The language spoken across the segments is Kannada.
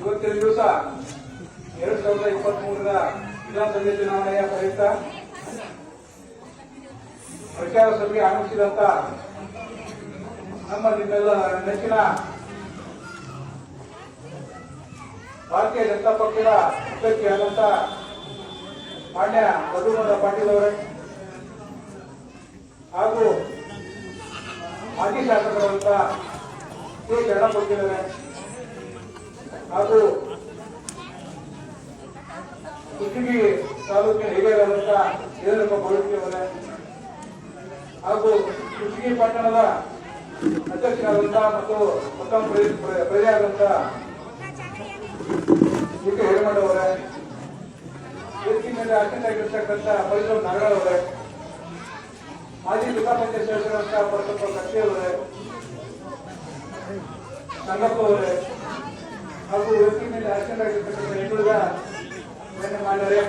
ಇವತ್ತಿನ ದಿವಸ 2023ರ ವಿಧಾನಸಭೆ ಚುನಾವಣೆಯ ಪ್ರಯುಕ್ತ ಪ್ರಚಾರ ಸಭೆಗೆ ಆಗಮಿಸಿದಂತ ನಮ್ಮ ನಿಮ್ಮೆಲ್ಲ ನೆಚ್ಚಿನ ಭಾರತೀಯ ಜನತಾ ಪಕ್ಷದ ಅಭ್ಯರ್ಥಿಯಾದಂತ ಮಾನ್ಯ ಮಧುಮಂದ ಪಾಟೀಲ್ ಅವರೇ ಹಾಗೂ ಮಾಜಿ ಶಾಸಕರಾದಂತ ಕೆ ಶರಣಪ್ಪರೇ ಹಾಗೂ ಕುಷ್ಟಗಿ ತಾಲೂಕಿನ ಹಿರಿಯರಾದಂತ ದೇವರಪ್ಪ ಗೋಳಿಕೆ ಅವರೇ ಹಾಗೂ ಕುಷ್ಟಗಿ ಪಟ್ಟಣದ ಅಧ್ಯಕ್ಷರಾದಂತ ಮತ್ತು ಉತ್ತಮ ಪ್ರಜೆಯಾದಂತ ಕೆ ಹಿರೇಮಠ ಅವರೇ ವೇದಿಕೆ ಮೇಲೆ ಅಧ್ಯಕ್ಷರಾಗಿರ್ತಕ್ಕಂಥ ಪರಿಸರ ನಾಗರಾಳ್ ಅವರೇ ಮಾಜಿ ಜಿಲ್ಲಾ ಪಂಚಾಯತ್ ಸದಸ್ಯರಾದಂತಹ ಪರಸಪ್ಪ ಕಟ್ಟಿ ಅವರೇ ಸಂಗಪ್ಪ ಅವರೇ ಹಾಗೂ ವೇದಿಕೆ ಮೇಲೆ ಅಧ್ಯಕ್ಷರಾಗಿರ್ತಕ್ಕಂಥ ಹಿಂದುಳಿದ ಮಾನ್ಯರೇ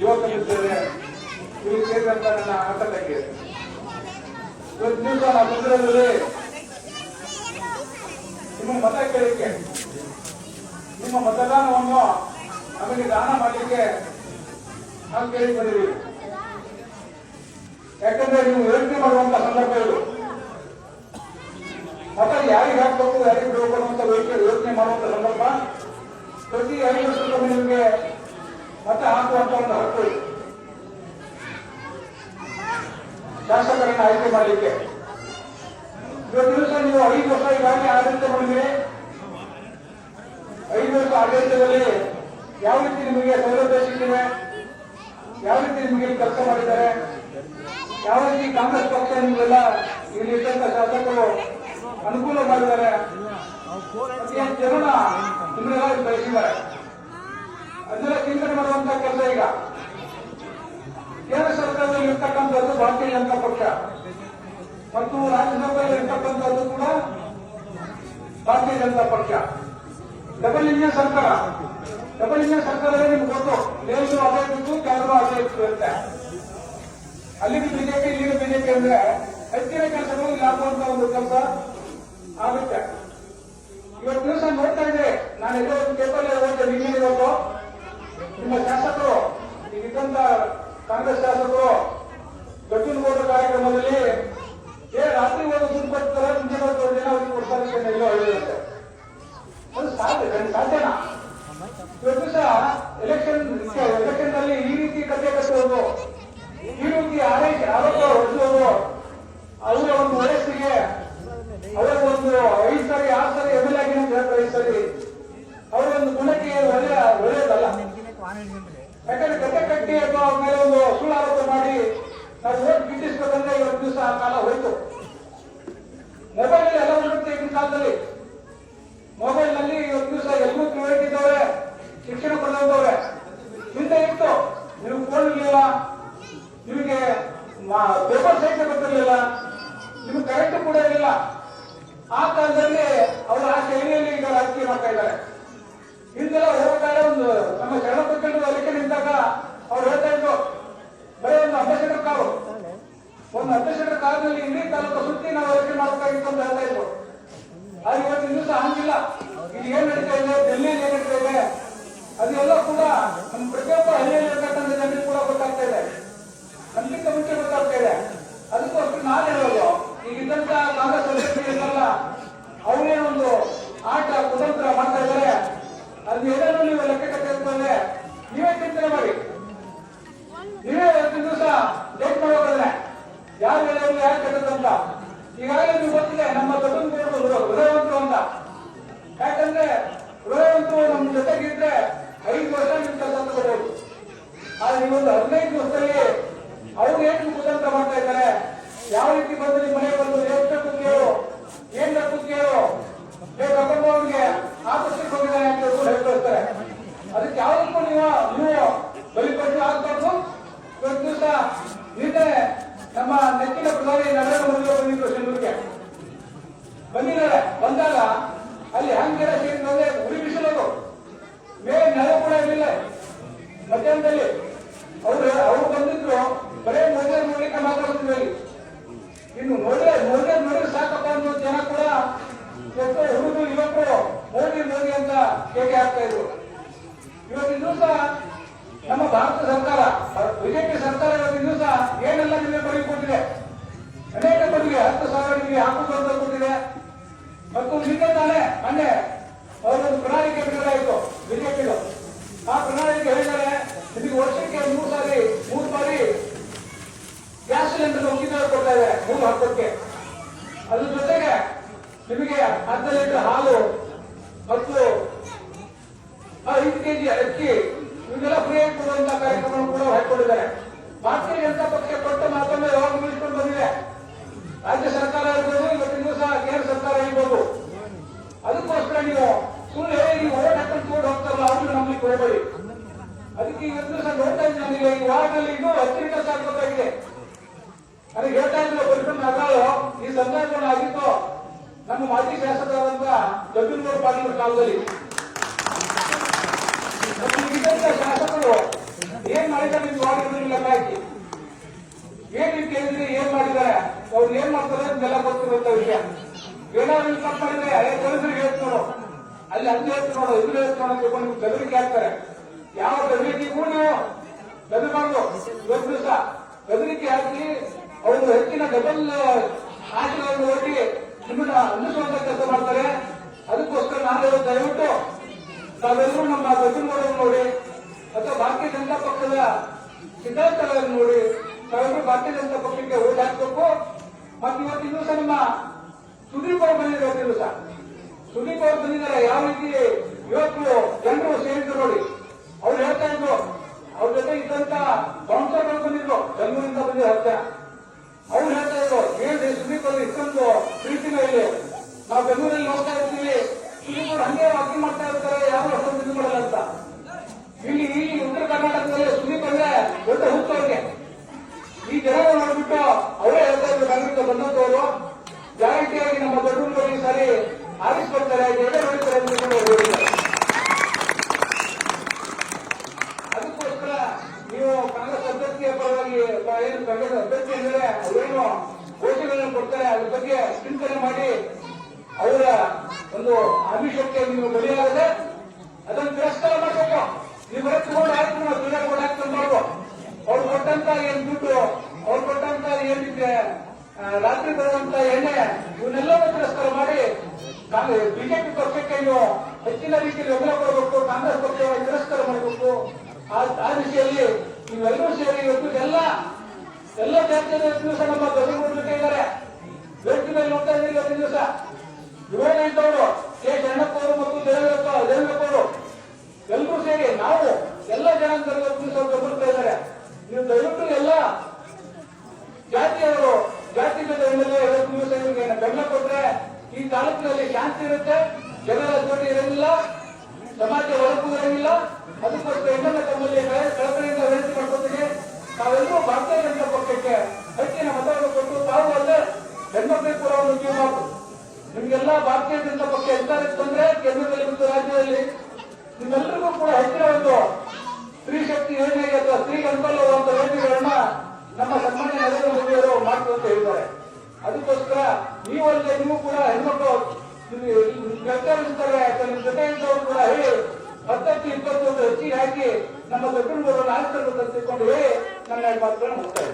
ಯುವಕ ಮಿತ್ರರೇ ಇಲ್ಲಿ ಸೇರಿದಂತ ನನ್ನ ಆಟಕ್ಕೆ ಇವತ್ತು ದಿವಸ ನಾವು ಬಂದಿರೋದ್ರಲ್ಲಿ ನಿಮ್ಮ ಮತ ಕೇಳಿಕೆ ನಿಮ್ಮ ಮತದಾನವನ್ನು ನಮಗೆ ದಾನ ಮಾಡಲಿಕ್ಕೆ ನಾವು ಕೇಳಿ ಬಂದಿದ್ದೀವಿ. ಯಾಕಂದ್ರೆ ನೀವು ಯೋಚನೆ ಮಾಡುವಂತ ಸಂದರ್ಭ ಇದು. ಮತ ಯಾರಿಗೆ ಹಾಕಬೇಕು ಯಾರಿಗೆ ಬಿಡಬೇಕು ಅಂತ ಯೋಚನೆ ಮಾಡುವಂತ ಸಂದರ್ಭ. ಪ್ರತಿ 5 ವರ್ಷಕ್ಕೊಮ್ಮೆ ನಿಮಗೆ ಮತ ಹಾಕುವಂತ ಒಂದು ಹಕ್ಕು ಇದೆ ಶಾಸಕರನ್ನು ಆಯ್ಕೆ ಮಾಡಲಿಕ್ಕೆ. ಇವತ್ತು ದಿವಸ ನೀವು 5 ವರ್ಷ ಈಗಾಗಲೇ ಆಡಳಿತ ಮಾಡಿದ್ರೆ 5 ವರ್ಷ ಆಡಳಿತದಲ್ಲಿ ಯಾವ ರೀತಿ ನಿಮಗೆ ಸೌಲಭ್ಯ ಸಿಕ್ಕಿದೆ, ಯಾವ ರೀತಿ ನಿಮಗೆ ಕೆಲಸ ಮಾಡಿದ್ದಾರೆ, ಯಾವ ರೀತಿ ಕಾಂಗ್ರೆಸ್ ಪಕ್ಷ ನಿಮಗೆಲ್ಲ ಇಲ್ಲಿ ಇದ್ದಂತ ಶಾಸಕರು ಅನುಕೂಲ ಮಾಡಿದ್ದಾರೆ, ಜನ ನಿಮ್ಮೆಲ್ಲ ಬಯಸಿದ್ದಾರೆ. ಅದನ್ನೆಲ್ಲ ಚಿಂತನೆ ಮಾಡುವಂತ ಕೆಲಸ ಈಗ ಕೇಂದ್ರ ಸರ್ಕಾರದಲ್ಲಿ ಇರ್ತಕ್ಕಂಥದ್ದು ಭಾರತೀಯ ಜನತಾ ಪಕ್ಷ ಮತ್ತು ರಾಜ್ಯ ಸರ್ಕಾರದಲ್ಲಿ ಇರ್ತಕ್ಕಂಥದ್ದು ಕೂಡ ಭಾರತೀಯ ಜನತಾ ಪಕ್ಷ. ಡಬಲ್ ಇಂಜಿನ್ ಸರ್ಕಾರ. ಡಬಲ್ ಇಂಜಿನ್ ಸರ್ಕಾರದಲ್ಲಿ ನಿಮ್ಗೆ ಗೊತ್ತು, ದೇಶ ಅದೇ ಬಿಟ್ಟು ಕೆಲವರು ಅದೇ ಇರುತ್ತೆ. ಅಲ್ಲಿಗೆ ಬಿಜೆಪಿ ಇಲ್ಲಿಗೆ ಬಿಜೆಪಿ ಅಂದ್ರೆ ಹೆಚ್ಚಿನ ಕೆಲಸಗಳು ಇಲ್ಲಿ ಹಾಕುವಂತ ಒಂದು ಕೆಲಸ ಆಗುತ್ತೆ. ಇವತ್ತು ದಿವಸ ನೋಡ್ತಾ ಇದ್ದೆ ನಾನು ಎಲ್ಲೋ ಒಂದು ಪೇಪರ್ ಓದಿದೆ ನಿನ್ನೆ ಇವತ್ತು ನಿಮ್ಮ ಶಾಸಕರು ಈಗಿದ್ದಂತ ಕಾಂಗ್ರೆಸ್ ಶಾಸಕರು ಗಟ್ಟುನಗೌಡ ಕಾರ್ಯಕ್ರಮದಲ್ಲಿ ರಾತ್ರಿ ಓದು ದುಡ್ಡು ಕೊಡ್ತಾರೆ, ಮುಂಜಾನೆ ದಿನ ಅವ್ರಿಗೆ ಕೊಡ್ತಾರೆ ಎಲ್ಲೋ ಹೇಳಿರುತ್ತೆ. ಅದು ಸಾಧ್ಯನಾ? ಇವತ್ತು ದಿವಸ ಎಲೆಕ್ಷನ್ ನಲ್ಲಿ ಈ ರೀತಿ ಕಥೆ ಕಟ್ಟುವುದು, ಈ ರೀತಿ ಆರೋಪ ಹೊರಿಸುವುದು, ಅವರ ಒಂದು ವಯಸ್ಸಿಗೆ ಅವರ ಒಂದು 5 ಸರಿ 6 ಸರಿ ಎಮ್ ಎಲ್ ಎ ಆಗಿನ 5 ಸರಿ ಅವರ ಒಂದು ಗುಣಕ್ಕೆ ಒಳ್ಳೆಯದಲ್ಲ. ಯಾಕಂದ್ರೆ ಕತೆ ಕಟ್ಟಿ ಅಥವಾ ಅವ್ರ ಮೇಲೆ ಒಂದು ಸುಳ್ಳು ಆರೋಪ ಮಾಡಿ ನಾವು ಓಟ್ ಗಿಟ್ಟಿಸ್ಬೇಕಂದ್ರೆ ಇವತ್ತು ದಿವಸ ಆ ಕಾಲ ಹೋಯ್ತು. ಮೊಬೈಲ್ ನಲ್ಲಿ ಎಲ್ಲ ಉಂಟು ಈಗಿನ ಕಾಲದಲ್ಲಿ. ಮೊಬೈಲ್ ನಲ್ಲಿ ಇವತ್ತು ದಿವಸ ಎಲ್ಲರೂ ತಿಳುವಳಿಕಿದ್ದವ್ರೆ, ಶಿಕ್ಷಣ ಪಡೆದವ್ರೆ. ಹಿಂದೆ ಇತ್ತು ನೀವು ಫೋನ್ ಇರಲಿಲ್ಲ, ನಿಮಗೆ ಪೇಪರ್ ಸಹಿತ ಗೊತ್ತಿರಲಿಲ್ಲ, ನಿಮ್ಗೆ ಕರೆಂಟ್ ಕೂಡ ಇರಲಿಲ್ಲ. ಆ ಕಾಲದಲ್ಲಿ ಅವರ ಆ ಶೈಲಿಯಲ್ಲಿ ಈಗ ರಾಜಕೀಯ ಮಾಡ್ತಾ ಇದ್ದಾರೆ. ಹಿಂದೆಲ್ಲ ಹೋಗ್ತಾರೆ. ಒಂದು ನಮ್ಮ ಶರಣಪಕ್ಕಂಡು ಎಲೆಕ್ಷನ್ ನಿಂತಾಗ ಅವ್ರು ಹೇಳ್ತಾ ಇದ್ರು ಬರೀ ಒಂದು ಅಂಬಾಸಿಡರ್ ಕಾರು, ಒಂದು ಅಂಬಾಸಿಡರ್ ಕಾರಿನಲ್ಲಿ ಇಡೀ ತಾಲೂಕು ಸುತ್ತಿ ನಾವು ಎಲೆಕ್ಷನ್ ಮಾಡಬೇಕಾಗಿತ್ತು ಅಂತ ಹೇಳ್ತಾ ಇದ್ರು. ಆದ್ರೆ ಇವತ್ತಿನ ದಿವಸ ಹಂಗಿಲ್ಲ. ಇಲ್ಲಿ ಏನ್ ನಡೀತಾ ಇದೆ, ಡೆಲ್ಲಿಯಲ್ಲಿ ಏನ್ ನಡೀತಾ ಇದೆ, ಅದೆಲ್ಲ ಕೂಡ ನಮ್ಮ ಪ್ರತಿಯೊಬ್ಬ ಹಳ್ಳಿಯಲ್ಲಿ ಇರ್ತಕ್ಕಂಥ ಜನರಿಗೆ ಕೂಡ ಗೊತ್ತಾಗ್ತಾ ಇದೆ, ನಮ್ಗಿಂತ ಮುಂಚೆ ಗೊತ್ತಾಗ್ತಾ ಇದೆ. ಅದಕ್ಕೋಸ್ಕರ ನಾನು ಹೇಳೋದು, ಈಗಿದ್ದಂತ ಕಾಂಗ್ರೆಸ್ ಅಭ್ಯರ್ಥಿಗಳಲ್ಲ ಅವರೇ ಒಂದು ಆಟ ಕುತಂತ್ರ ಮಾಡ್ತಾ ಇದ್ದಾರೆ. ಅದನ್ನೇನೂ ನೀವು ಲೆಕ್ಕ ಕಟ್ಟಿದ್ರೆ ನೀವೇ ಚಿಂತನೆ ಮಾಡಿ. ನೀವೇ ಇವತ್ತಿನ ದಿವಸ ಡೇಟ್ ಮಾಡೋದ್ರೆ ಯಾರು ಹೇಳೋದು ಯಾರು ಕೆಟ್ಟದಂತ ಈಗಾಗಲೇ ನೀವು ಗೊತ್ತಿದೆ. ನಮ್ಮ ದೊಡ್ಡ ಹೃದಯವಂತರು ಅಂತ. ಯಾಕಂದ್ರೆ ಹೃದಯವಂತರು ನಮ್ಮ ಜೊತೆಗಿದ್ರೆ 5 ವರ್ಷ ನಿಮ್ ಕೆಲಸ ತಗೋಬಹುದು. ಆದ್ರೆ ನೀವೊಂದು 15 ವರ್ಷದಲ್ಲಿ ಅವ್ರು ಏನು ಕುತಂತ್ರ ಮಾಡ್ತಾ ಇದ್ದಾರೆ, ಯಾವ ರೀತಿ ಬಂದು ನಿಮ್ಮ ಮನೆಗೆ ಬಂದು ಎಷ್ಟು ಕುಕ್ಕೇಳು ಏನ್ ಕುಕ್ಕೇಳು ಅವ್ರಿಗೆ ಆಕರ್ಷಕ್ಕೆ ಹೋಗಿದ್ದಾರೆ ಅಂತ ಹೇಳ್ಕೊಳ್ತಾರೆ. ಅದಕ್ಕೆ ಯಾವುದಕ್ಕೂ ನೀವು ಬಲಿಪಟ್ಟು ಆಗ್ಬಾರ್ದು. ಇವತ್ತು ದಿವಸ ನಿನ್ನೆ ನಮ್ಮ ನೆಚ್ಚಿನ ಪ್ರಧಾನಿ ನರೇಂದ್ರ ಮೋದಿ ಅವರು ಬಂದಿದ್ರು ಸಿಂಧೂರಿಗೆ ಬಂದಿದ್ದಾರೆ. ಬಂದಾಗ ಅಲ್ಲಿ ಹಂಗೆಲ್ಲ ಸೇರಿದ್ರೆ ಉರಿ ಬಿಸಿಲೋದು ಮೇಲೆ ನೆಲ ಕೂಡ ಇರಲಿಲ್ಲ. ಮಧ್ಯಾಹ್ನದಲ್ಲಿ ಅವರು ಬಂದಿದ್ರು, ಬರೇ ನೋಡ್ಲಿಕ್ಕೆ ಮಾತಾಡ್ತಿದ್ವಿ. ಇನ್ನು ನೋಡಿದ್ರೆ ಸಾಕಪ್ಪ ಅನ್ನೋ ಜನ ಕೂಡ ಎಷ್ಟು ಹುಡುಗ ಕೇಕೆ ಹಾಕ್ತಾ ಇದ್ರು. ಇವತ್ತಿನ ದಿವಸ ನಮ್ಮ ಭಾರತ ಸರ್ಕಾರ, ಬಿಜೆಪಿ ಸರ್ಕಾರ ಇವತ್ತಿನ ದಿವಸ ಏನೆಲ್ಲ ನಿಮಗೆ ಬರೀ ಕೊಟ್ಟಿದೆ, ಅನೇಕ ಬರಿಗೆ 10,000 ನಿಮಗೆ ಹಾಕುವುದು ಅಂತ ಕೊಟ್ಟಿದೆ. ಮತ್ತು ನಿನ್ನೆ ತಾನೇ ಮೊನ್ನೆ ಅವರೊಂದು ಪ್ರಣಾಳಿಕೆ ಬಿಡುಗಡೆ ಆಯಿತು ಬಿಜೆಪಿದು. ಆ ಪ್ರಣಾಳಿಕೆ ಹೇಳಿದರೆ ನಿಮಗೆ ವರ್ಷಕ್ಕೆ 3 ಬಾರಿ ಗ್ಯಾಸ್ ಸಿಲಿಂಡರ್ ಉಚಿತ ಕೊಡ್ತಾ ಇದ್ದಾರೆ 3 ಹಬ್ಬಕ್ಕೆ. ಅದ್ರ ಜೊತೆಗೆ ನಿಮಗೆ 10 ಲೀಟರ್ ಹಾಲು ಮತ್ತು 5 ಕೆಜಿ ಅಕ್ಕಿ ಇವೆಲ್ಲ ಫ್ರೀಯಾಗಿ ಕೊಡುವಂತಹ ಕಾರ್ಯಕ್ರಮವನ್ನು ಕೂಡ ಹಾಕಿಕೊಂಡಿದ್ದಾರೆ. ಭಾರತೀಯ ಜನತಾ ಪಕ್ಷ ಕೊಟ್ಟ ಮಾತನ್ನು ಯಾವಾಗ ಮುಗಿಸ್ಕೊಂಡು ಬಂದಿದೆ. ರಾಜ್ಯ ಸರ್ಕಾರ ಇರ್ಬೋದು, ಇವತ್ತಿನ ದಿವಸ ಕೇಂದ್ರ ಸರ್ಕಾರ ಇರ್ಬೋದು. ಅದಕ್ಕೋಸ್ಕರ ನೀವು ಸುಳ್ಳು ಹೇಳಿ ನೀವು ಓಟ್ ಹಾಕೊಂಡು ತೋಡ್ ಹೋಗ್ತಾರಲ್ಲ, ಅವ್ರಿಗೆ ನಂಬಲಿಕ್ಕೆ ಹೋಗಬೇಡಿ. ಅದಕ್ಕೆ ಇವತ್ತು ದಿವಸ ನೋಡ್ತಾ ಇದ್ದೀನಿ, ನನಗೆ ಈ ವಾರದಲ್ಲಿ ಇನ್ನೂ 10 ಲೀಟರ್ ಸಾಕಬೇಕಾಗಿದೆ. ನನಗೆ ಹೇಳ್ತಾ ಇದ್ರು ಪರಿಶ್ರಮ ನಗಾಳು ಈ ಸಂದರ್ಭ ಆಗಿತ್ತು ನಮ್ಮ ಮಾಜಿ ಶಾಸಕರಾದಂತ ಜಗನ್ಗೌಡ ಪಾಟೀಲ್ ಕಾಲದಲ್ಲಿ. ಶಾಸಕರು ಏನ್ ಮಾಡಿದ್ದಾರೆ ನಿಮ್ಗೆ ವಾರ್ಡ್ಗಳಲ್ಲಿ ಲೆಕ್ಕ ಹಾಕಿ ಏನ್ ನೀವು ಕೇಳಿದ್ರೆ ಏನ್ ಮಾಡಿದ್ದಾರೆ, ಅವ್ರು ಏನ್ ಮಾಡ್ತಾರೆ ಅಂತೆಲ್ಲ ಗೊತ್ತಿರುವಂತ ವಿಷಯ. ಏನಾದ್ರು ತಪ್ಪು ಮಾಡಿದ್ರೆ ಪೊಲೀಸರಿಗೆ ಹೇಳ್ತು ನೋಡು, ಅಲ್ಲಿ ಹಂಗೆ ಹೇಳ್ತು ನೋಡು, ಇದ್ರು ಹೇಳ್ತು ನೋಡು ಅಂತ ನಿಮ್ಗೆ ಬೆದರಿಕೆ ಹಾಕ್ತಾರೆ. ಯಾವ ಬೆದರಿಕೆಗೂ ನೀವು ಬೆದರಬಾರ್ದು. ಇವತ್ತು ದಿವಸ ಬೆದರಿಕೆ ಹಾಕಿ ಅವರು ಹೆಚ್ಚಿನ ಡಬಲ್ ಆಶೆಗಳನ್ನು ಒಟ್ಟಿ ನಿಮ್ಮನ್ನ ಅನ್ನಿಸುವಂತ ಕೆಲಸ ಮಾಡ್ತಾರೆ. ಅದಕ್ಕೋಸ್ಕರ ನಾನು ದಯವಿಟ್ಟು ತಾವೆಲ್ಲರೂ ನಮ್ಮ ಗೌರವ ನೋಡಿ ಅಥವಾ ಭಾರತೀಯ ಜನತಾ ಪಕ್ಷದ ಸಿದ್ಧಾಂತಗಳನ್ನು ನೋಡಿ ತಾವೆಲ್ಲರೂ ಭಾರತೀಯ ಜನತಾ ಪಕ್ಷಕ್ಕೆ ಓಟ್ ಹಾಕಬೇಕು. ಮತ್ತು ಇವತ್ತಿನ ದಿವಸ ನಮ್ಮ ಸುದೀಪ್ ಅವರು ಬಂದಿದ್ದಾರೆ. ಇವತ್ತಿನ ದಿವಸ ಸುದೀಪ್ ಅವರು ಬಂದಿದ್ದಾರೆ. ಯಾವ ರೀತಿ ಇವತ್ತು ಜನರು ಸೇರಿದ್ರು ನೋಡಿ. ಅವ್ರು ಹೇಳ್ತಾ ಇದ್ರು, ಅವ್ರ ಜೊತೆ ಇದ್ದಂತ ಬೌನ್ಸರ್ಗಳು ಬಂದಿದ್ರು, ಬೆಂಗಳೂರಿಂದ ಬಂದಿದ್ರು 10 ಜನ. ಅವ್ರು ಹೇಳ್ತಾ ಇದ್ರು, ಹೇಳ್ರಿ ಸುದೀಪ್ ಅವರು ಇಷ್ಟೊಂದು ಪ್ರೀತಿನ ಇಲ್ಲಿ ನಾವು ಬೆಂಗಳೂರಲ್ಲಿ ನೋಡ್ತಾ ಇರ್ತೀವಿ, ಸುದೀಪ್ ಅವರು ಹಂಗೆ ವಾಕಿಂಗ್ ಮಾಡ್ತಾ ಇರ್ತಾರೆ, ಯಾರು ಅಷ್ಟೊಂದು ಇದು ಮಾಡಲ್ಲ ಅಂತ. ಇಲ್ಲಿ ಉತ್ತರ ಕರ್ನಾಟಕದಲ್ಲಿ ಸುದೀಪ್ ಅಂದ್ರೆ ದೊಡ್ಡ ಹುಟ್ಟು ಅವ್ರಿಗೆ. ಈ ಜನ ನೋಡ್ಬಿಟ್ಟು ಅವರೇ ಹೇಳ್ತಾ ಇದ್ರು, ಬೆಂಗಳೂರಿಗೆ ಬಂದಂತವರು ಗ್ಯಾರಂಟಿಯಾಗಿ ನಮ್ಮ ದೊಡ್ಡ ಈ ಸಾರಿ ಆರಿಸ್ಕೊಳ್ತಾರೆ, ಜನ ಹೊಡಿತಾರೆ ಅಂತ ಹೇಳಿದ್ದಾರೆ. ಅದಕ್ಕೋಸ್ಕರ ನೀವು ಕಾಂಗ್ರೆಸ್ ಅಭ್ಯರ್ಥಿಯ ಪರವಾಗಿ ಏನು ಕಾಂಗ್ರೆಸ್ ಅಭ್ಯರ್ಥಿ ಅಂದರೆ ಅವರೇನು ಘೋಷಣೆಗಳನ್ನು ಕೊಡ್ತಾರೆ, ಅದ್ರ ಬಗ್ಗೆ ಚಿಂತನೆ ಮಾಡಿ ಅವರ ಒಂದು ಆಮಿಷಕ್ಕೆ ನೀವು ಬಲಿಯಾಗದೆ ಅದನ್ನು ತಿರಸ್ಕಾರ ಮಾಡಬೇಕು. ನೀವು ಬರೀ ತಗೊಂಡು ಆಯ್ತು ನಾವು ತಿರುಗಾಡಿ ಹಾಕ್ಕೊಂಡು ಮಾಡ್ಬೋದು. ಅವ್ರು ಕೊಟ್ಟಂತ ಏನ್ ದುಡ್ಡು, ಅವ್ರು ಕೊಟ್ಟಂತ ಏನಿದೆ ರಾತ್ರಿ ಬರುವಂತ ಎಣ್ಣೆ, ಇವನ್ನೆಲ್ಲವೂ ತಿರಸ್ಕಾರ ಮಾಡಿ ಬಿಜೆಪಿ ಪಕ್ಷಕ್ಕೆ ನೀವು ಹೆಚ್ಚಿನ ರೀತಿಯಲ್ಲಿ ಬೆಂಬಲ ಕೊಡಬೇಕು, ಕಾಂಗ್ರೆಸ್ ಪಕ್ಷ ತಿರಸ್ಕಾರ ಮಾಡಬೇಕು. ಆ ದಿಶೆಯಲ್ಲಿ ನೀವೆಲ್ಲರೂ ಸೇರಿ ಇವತ್ತು ಎಲ್ಲ ಜಾತಿಯ ದಿವಸ ನಮ್ಮ ಗದಗ ಜೊತೆ ಇದ್ದಾರೆ. ವೇದಿಕೆಯಲ್ಲಿ ನೋಡ್ತಾ ಇದ್ದೀರಿ ಇವತ್ತಿನ ದಿವಸ ಯುವನವರು ಕೆ ಶರಣಪ್ಪವರು ಮತ್ತು ದೇವೇಗೌಡರು ಎಲ್ಲರೂ ಸೇರಿ ನಾವು ಎಲ್ಲ ಜನಾಂಗದವರು ಬೆಂಬಲಿಸ್ತಾ ಇದ್ದಾರೆ. ನೀವು ದಯವಿಟ್ಟು ಎಲ್ಲ ಜಾತಿಯವರು ಜಾತಿ ಜೊತೆ ಇವತ್ತು ದಿವಸ ಇವರಿಗೆ ಬೆಂಬಲ ಕೊಟ್ರೆ ಈ ತಾಲೂಕಿನಲ್ಲಿ ಶಾಂತಿ ಇರುತ್ತೆ, ಜನರ ಜೋಡಿ ಇರೋದಿಲ್ಲ, ಸಮಾಜ ಹೊರಗೂ ಇರೋದಿಲ್ಲ. ಅದಕ್ಕೋಸ್ಕರ ಇನ್ನೊಂದು ತಮ್ಮಲ್ಲಿ ಕಳಕಳಿಯಿಂದ ವಿನಂತಿ ಮಾಡ್ಕೊತೀನಿ, ತಾವೆಲ್ಲರೂ ಭಾರತೀಯ ಜನತಾ ಪಕ್ಷಕ್ಕೆ ಹೆಚ್ಚಿನ ಮತವನ್ನು ಕೊಟ್ಟು ತಾವು ಅಲ್ಲೇ ಹೆಣ್ಮಕ್ಳಿಗೆ ಕೂಡ ಒಂದು ಜೀವ ಮಾತು. ನಿಮ್ಗೆಲ್ಲ ಭಾರತೀಯ ಜನತಾ ಪಕ್ಷ ಅಧಿಕಾರಕ್ಕೆ ಬಂದ್ರೆ ಕೇಂದ್ರದಲ್ಲಿ ಮತ್ತು ರಾಜ್ಯದಲ್ಲಿ ನಿಮ್ಮೆಲ್ಲರಿಗೂ ಕೂಡ ಹೆಚ್ಚಿನ ಒಂದು ಸ್ತ್ರೀ ಶಕ್ತಿ ಯೋಜನೆಗೆ ಅಥವಾ ಸ್ತ್ರೀಗೆ ಅನುಕೂಲವಾದಂತ ಯೋಜನೆಗಳನ್ನ ನಮ್ಮ ಸನ್ಮಾನ್ಯ ನರೇಂದ್ರ ಮೋದಿ ಅವರು ಮಾಡ್ತಾರೆ ಅಂತ ಹೇಳಿದ್ದಾರೆ. ಅದಕ್ಕೋಸ್ಕರ ನೀವಲ್ಲದೆ ನೀವು ಕೂಡ ಹೆಣ್ಮಕ್ಳು ಕೆಲಸ ಅಥವಾ ನಿಮ್ಮ ಜೊತೆ ಇದ್ದವರು ಕೂಡ ಹೇಳಿ 10-20 ಹೆಚ್ಚಿಗೆ ಹಾಕಿ ನಮ್ಮ ದೊಡ್ಡ ಆರಿಸಬೇಕು ಅಂತ ತಿಳ್ಕೊಂಡು ಹೇಳಿ ನನ್ನ ಮಾತುಗಳನ್ನು ಮುಕ್ತಾಯ.